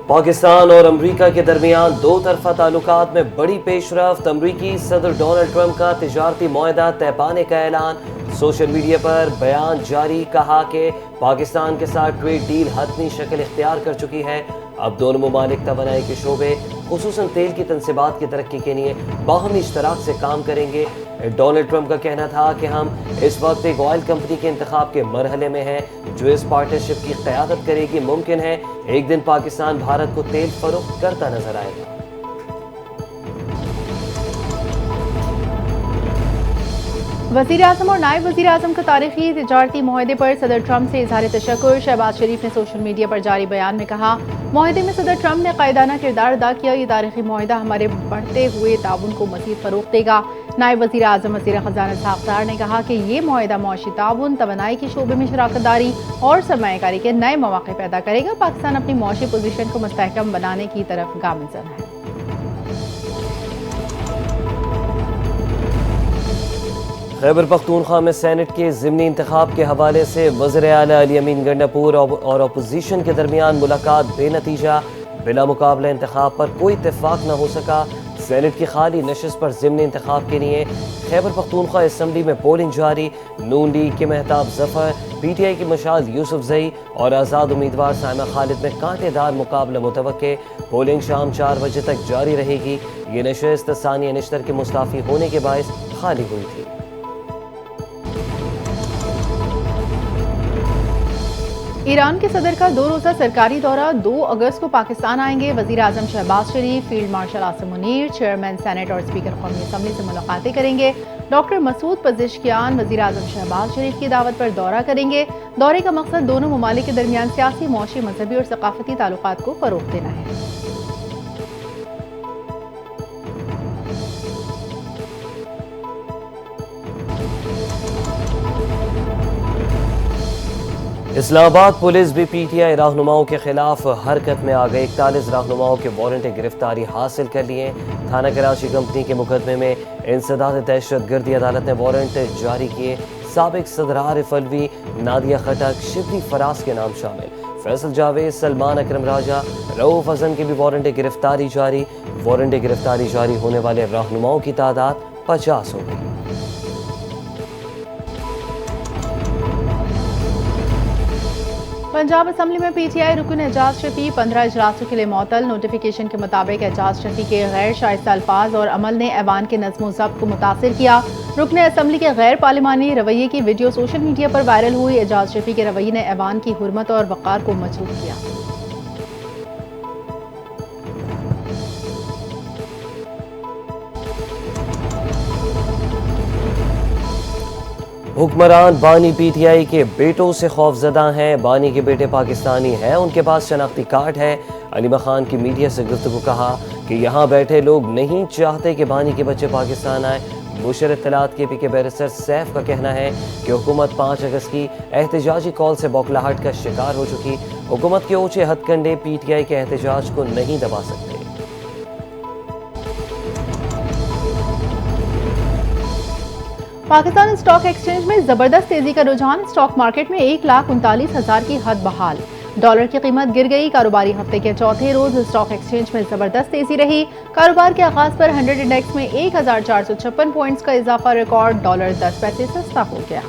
پاکستان اور امریکہ کے درمیان دو طرفہ تعلقات میں بڑی پیش رفت۔ امریکی صدر ڈونلڈ ٹرمپ کا تجارتی معاہدہ طے پانے کا اعلان۔ سوشل میڈیا پر بیان جاری، کہا کہ پاکستان کے ساتھ ٹریڈ ڈیل حتمی شکل اختیار کر چکی ہے۔ اب دونوں ممالک توانائی کے شعبے خصوصاً تیل کی تنصیبات کی ترقی کے لیے باہمی اشتراک سے کام کریں گے۔ ڈونلڈ ٹرمپ کا کہنا تھا کہ ہم اس وقت ایک آئل کمپنی کے انتخاب کے مرحلے میں ہیں جو اس پارٹنرشپ کی قیادت کرے گی۔ ممکن ہے ایک دن پاکستان بھارت کو تیل فروخت کرتا نظر آئے گا۔ وزیر اعظم اور نائب وزیر اعظم کا تاریخی تجارتی معاہدے پر صدر ٹرمپ سے اظہار تشکر۔ شہباز شریف نے سوشل میڈیا پر جاری بیان میں کہا، معاہدے میں صدر ٹرمپ نے قائدانہ کردار ادا کیا۔ یہ تاریخی معاہدہ ہمارے بڑھتے ہوئے تعاون کو مزید فروغ دے گا۔ نائب وزیر اعظم وزیر خزانہ اسحاق ڈار نے کہا کہ یہ معاہدہ معاشی تعاون، توانائی کے شعبے میں شراکت داری اور سرمایہ کاری کے نئے مواقع پیدا کرے گا۔ پاکستان اپنی معاشی پوزیشن کو مستحکم بنانے کی طرف گامزن ہے۔ خیبر پختونخوا میں سینٹ کے ضمنی انتخاب کے حوالے سے وزیر اعلیٰ علی امین گنڈاپور اور اپوزیشن کے درمیان ملاقات بے نتیجہ۔ بلا مقابلہ انتخاب پر کوئی اتفاق نہ ہو سکا۔ سینٹ کی خالی نشست پر ضمنی انتخاب کے لیے خیبر پختونخوا اسمبلی میں پولنگ جاری۔ نون لیگ کے مہتاب ظفر، پی ٹی آئی کی مشال یوسف زئی اور آزاد امیدوار سائمہ خالد میں کانٹے دار مقابلہ متوقع۔ پولنگ شام 4 بجے تک جاری رہے گی۔ یہ نشست ثانیہ نشتر کے مستعفی ہونے کے باعث خالی ہوئی تھی۔ ایران کے صدر کا 2 روزہ سرکاری دورہ 2 اگست کو پاکستان آئیں گے۔ وزیر اعظم Shehbaz Sharif, field marshal Asim Munir, chairman senate اور اسپیکر قومی اسمبلی سے ملاقاتیں کریں گے۔ ڈاکٹر مسعود پزشکیان وزیر اعظم شہباز شریف کی دعوت پر دورہ کریں گے۔ دورے کا مقصد دونوں ممالک کے درمیان سیاسی، معاشی، مذہبی اور ثقافتی تعلقات کو فروغ دینا ہے۔ اسلام آباد پولیس بھی پی ٹی آئی رہنماؤں کے خلاف حرکت میں آ گئی۔ 41 رہنماؤں کے وارنٹ گرفتاری حاصل کر لیے۔ تھانہ کراچی کمپنی کے مقدمے میں انسداد دہشت گردی عدالت نے وارنٹ جاری کیے۔ سابق صدر عارف الوی، نادیہ خٹک، شبلی فراز کے نام شامل۔ فیصل جاوید، سلمان اکرم راجہ، رؤوف حسن کی بھی وارنٹ گرفتاری جاری۔ وارنٹ گرفتاری جاری ہونے والے رہنماؤں کی تعداد 50 ہو گئی۔ پنجاب اسمبلی میں پی ٹی آئی رکن اعجاز شفیع 15 اجلاسوں کے لیے معطل۔ نوٹیفیکیشن کے مطابق اعجاز شفیع کے غیر شائستہ الفاظ اور عمل نے ایوان کے نظم و ضبط کو متاثر کیا۔ رکن اسمبلی کے غیر پارلیمانی رویے کی ویڈیو سوشل میڈیا پر وائرل ہوئی۔ اعجاز شفیع کے رویے نے ایوان کی حرمت اور وقار کو مجروح کیا۔ حکمران بانی پی ٹی آئی کے بیٹوں سے خوفزدہ ہیں۔ بانی کے بیٹے پاکستانی ہیں، ان کے پاس شناختی کارڈ ہے۔ علیمہ خان کی میڈیا سے گفتگو کہا کہ یہاں بیٹھے لوگ نہیں چاہتے کہ بانی کے بچے پاکستان آئیں۔ مشیر اطلاعات کے پی کے بیرسٹر سیف کا کہنا ہے کہ حکومت 5 اگست کی احتجاجی کال سے بوکھلاہٹ کا شکار ہو چکی۔ حکومت کے اونچے ہتھ کنڈے پی ٹی آئی کے احتجاج کو نہیں دبا سکتے۔ پاکستان اسٹاک ایکسچینج میں زبردست تیزی کا رجحان۔ اسٹاک مارکیٹ میں 1,39,000 کی حد بحال۔ ڈالر کی قیمت گر گئی۔ کاروباری ہفتے کے چوتھے روز اسٹاک ایکسچینج میں زبردست تیزی رہی۔ کاروبار کے آغاز پر 100 انڈیکس میں 1,456 پوائنٹس کا اضافہ ریکارڈ ڈالر 10 پیسے سستا ہو گیا۔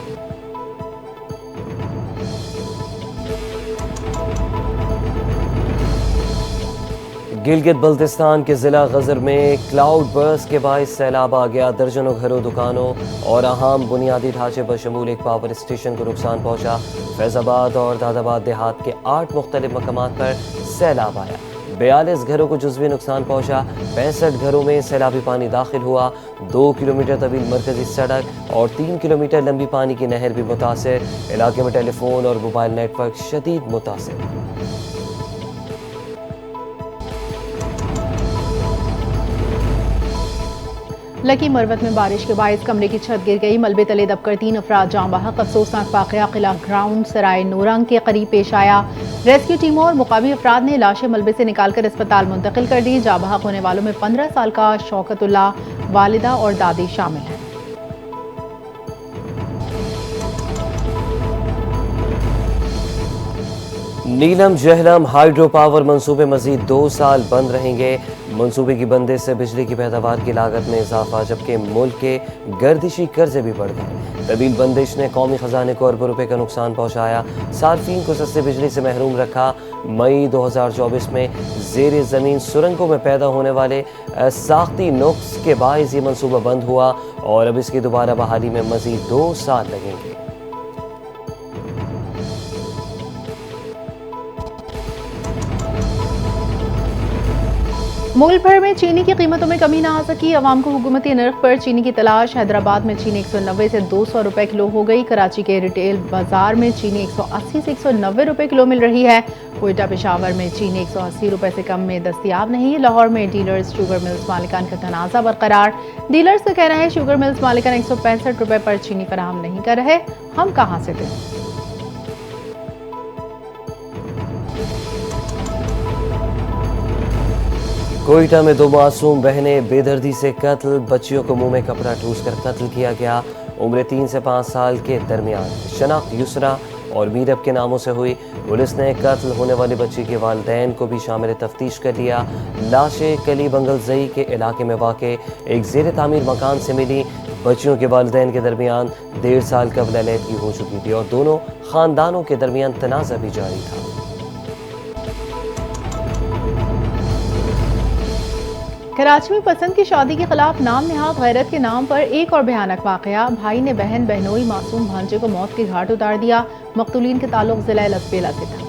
گلگت بلتستان کے ضلع غزر میں کلاؤڈ برسٹ کے باعث سیلاب آ گیا۔ درجنوں گھروں، دکانوں اور اہم بنیادی ڈھانچے بشمول ایک پاور اسٹیشن کو نقصان پہنچا۔ فیض آباد اور دادآباد دیہات کے 8 مختلف مقامات پر سیلاب آیا۔ 42 گھروں کو جزوی نقصان پہنچا۔ 65 گھروں میں سیلابی پانی داخل ہوا۔ 2 کلومیٹر طویل مرکزی سڑک اور 3 کلومیٹر لمبی پانی کی نہر بھی متاثر۔ علاقے میں ٹیلی فون اور موبائل نیٹ ورک شدید متاثر۔ لکی مروت میں بارش کے باعث کمرے کی چھت گر گئی۔ ملبے تلے دب کر 3 افراد جاں بحق۔ افسوسناک واقعہ قلعہ گراؤنڈ سرائے نورنگ کے قریب پیش آیا۔ ریسکیو ٹیموں اور مقامی افراد نے لاشیں ملبے سے نکال کر اسپتال منتقل کر دی۔ جاں بحق ہونے والوں میں 15 سال کا شوکت اللہ، والدہ اور دادی شامل ہیں۔ نیلم جہلم ہائیڈرو پاور منصوبے مزید 2 سال بند رہیں گے۔ منصوبے کی بندش سے بجلی کی پیداوار کی لاگت میں اضافہ، جبکہ ملک کے گردشی قرضے بھی بڑھ گئے۔ طویل بندش نے قومی خزانے کو اربوں روپے کا نقصان پہنچایا، صارفین کو سستے بجلی سے محروم رکھا۔ مئی 2024 میں زیر زمین سرنگوں میں پیدا ہونے والے ساختی نقص کے باعث یہ منصوبہ بند ہوا اور اب اس کی دوبارہ بحالی میں مزید 2 سال لگیں گے۔ ملک بھر میں چینی کی قیمتوں میں کمی نہ آ سکی، عوام کو حکومتی نرخ پر چینی کی تلاش۔ حیدرآباد میں چینی 190 سے 200 روپے کلو ہو گئی۔ کراچی کے ریٹیل بازار میں چینی 180 سے 190 روپے کلو مل رہی ہے۔ کوئٹہ پشاور میں چینی 180 روپے سے کم میں دستیاب نہیں۔ لاہور میں ڈیلرز شوگر ملز مالکان کا تنازع برقرار۔ ڈیلرز کا کہنا ہے شوگر ملز مالکان 165 روپے پر چینی فراہم نہیں کر رہے، ہم کہاں سے دیں؟ کوئٹہ میں 2 معصوم بہنیں بے دردی سے قتل، بچیوں کو منہ میں کپڑا ٹھوس کر قتل کیا گیا۔ عمر 3 سے 5 سال کے درمیان، شناخت یسرا اور میرب کے ناموں سے ہوئی۔ پولیس نے قتل ہونے والی بچی کے والدین کو بھی شامل تفتیش کر لیا۔ لاشیں کلی بنگلزئی کے علاقے میں واقع ایک زیر تعمیر مکان سے ملی۔ بچیوں کے والدین کے درمیان 1.5 سال قبل علیحدگی ہو چکی تھی اور دونوں خاندانوں کے درمیان تنازع بھی جاری تھا۔ کراچی میں پسند کی شادی کے خلاف نام نہاد غیرت کے نام پر ایک اور بھیانک واقعہ، بھائی نے بہن بہنوئی معصوم بھانجے کو موت کے گھاٹ اتار دیا۔ مقتولین کے تعلق ضلع لسبیلا سے تھا۔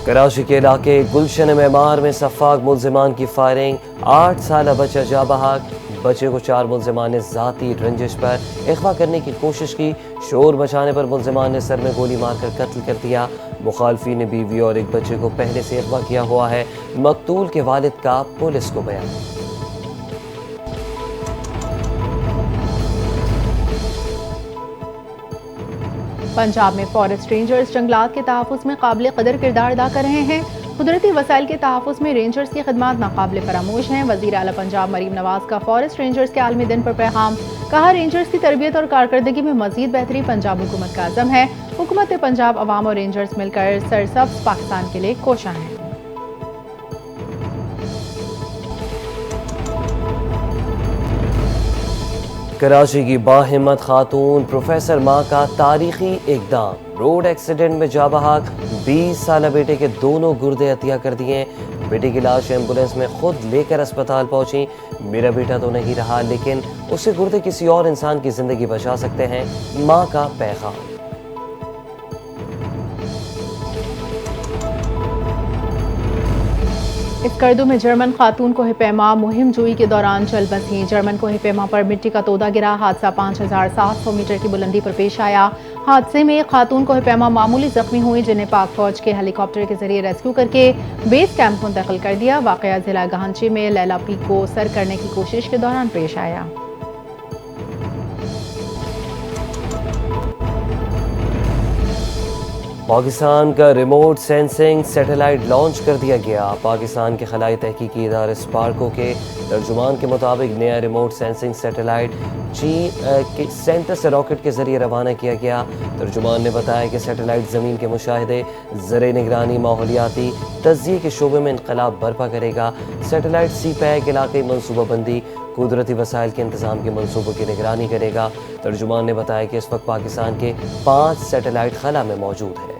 کراچی کے علاقے گلشن معمار میں سفاک ملزمان کی فائرنگ، 8 سالہ بچہ جاں بحق۔ بچے کو 4 ملزمان نے ذاتی رنجش پر اغوا کرنے کی کوشش کی، شور مچانے پر ملزمان نے سر میں گولی مار کر قتل کر دیا۔ مخالفین نے بیوی اور ایک بچے کو پہلے سے اغوا کیا ہوا ہے۔ مقتول کے والد کا پولیس کو بیان۔ پنجاب میں فارسٹ رینجرز جنگلات کے تحفظ میں قابل قدر کردار ادا کر رہے ہیں۔ قدرتی وسائل کے تحفظ میں رینجرز کی خدمات ناقابل فراموش ہیں۔ وزیر اعلیٰ پنجاب مریم نواز کا فارسٹ رینجرز کے عالمی دن پر پیغام، کہا رینجرز کی تربیت اور کارکردگی میں مزید بہتری پنجاب حکومت کا عزم ہے۔ حکومت پنجاب، عوام اور رینجرز مل کر سرسبز پاکستان کے لیے کوشاں ہیں۔ کراچی کی باہمت خاتون پروفیسر ماں کا تاریخی اقدام، روڈ ایکسیڈنٹ میں جاں بحق، 20 سالہ بیٹے کے دونوں گردے عطیہ کر دیے۔ بیٹے کی لاش ایمبولنس میں خود لے کر اسپتال پہنچی۔ میرا بیٹا تو نہیں رہا لیکن اس کے گردے کسی اور انسان کی زندگی بچا سکتے ہیں، ماں کا پیغام۔ اسکردو میں جرمن خاتون کوہ پیما مہم جوئی کے دوران چل بسیں۔ جرمن کوہ پیما پر مٹی کا تودا گرا، حادثہ 5700 میٹر کی بلندی پر پیش آیا۔ حادثے میں ایک خاتون کوہ پیما معمولی زخمی ہوئی، جنہیں پاک فوج کے ہیلی کاپٹر کے ذریعے ریسکیو کر کے بیس کیمپ منتقل کر دیا۔ واقعہ ضلع گہانچی میں لیلا پیک کو سر کرنے کی کوشش کے دوران پیش آیا۔ پاکستان کا ریموٹ سینسنگ سیٹلائٹ لانچ کر دیا گیا۔ پاکستان کے خلائی تحقیقی ادارے اسپارکو کے ترجمان کے مطابق نیا ریموٹ سینسنگ سیٹلائٹ چین کے سینٹر سے راکٹ کے ذریعے روانہ کیا گیا۔ ترجمان نے بتایا کہ سیٹلائٹ زمین کے مشاہدے، زرعی نگرانی، ماحولیاتی تجزیے کے شعبے میں انقلاب برپا کرے گا۔ سیٹلائٹ سی پیک علاقائی منصوبہ بندی، قدرتی وسائل کے انتظام کے منصوبوں کی نگرانی کرے گا۔ ترجمان نے بتایا کہ اس وقت پاکستان کے 5 سیٹلائٹ خلا میں موجود ہیں۔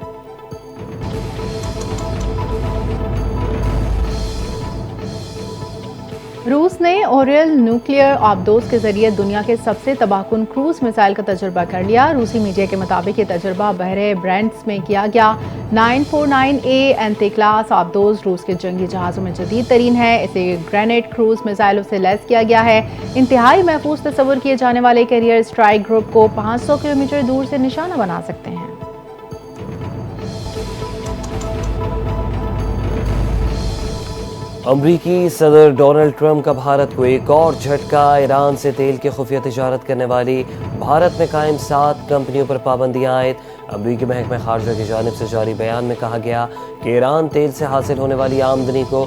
روس نے اوریل نیوکلیئر آبدوز کے ذریعے دنیا کے سب سے تباہ کن کروز میزائل کا تجربہ کر لیا۔ روسی میڈیا کے مطابق یہ تجربہ بحر برینٹس میں کیا گیا۔ 949A اینتی کلاس آبدوز روس کے جنگی جہازوں میں جدید ترین ہے۔ اسے گرینیڈ کروز میزائلوں سے لیس کیا گیا ہے۔ انتہائی محفوظ تصور کیے جانے والے کیریئر اسٹرائک گروپ کو 500 کلومیٹر دور سے نشانہ بنا سکتے ہیں۔ امریکی صدر ڈونلڈ ٹرمپ کا بھارت کو ایک اور جھٹکا، ایران سے تیل کی خفیہ تجارت کرنے والی بھارت میں قائم 7 کمپنیوں پر پابندیاں عائد۔ امریکی محکمہ خارجہ کی جانب سے جاری بیان میں کہا گیا کہ ایران تیل سے حاصل ہونے والی آمدنی کو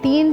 3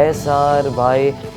SRY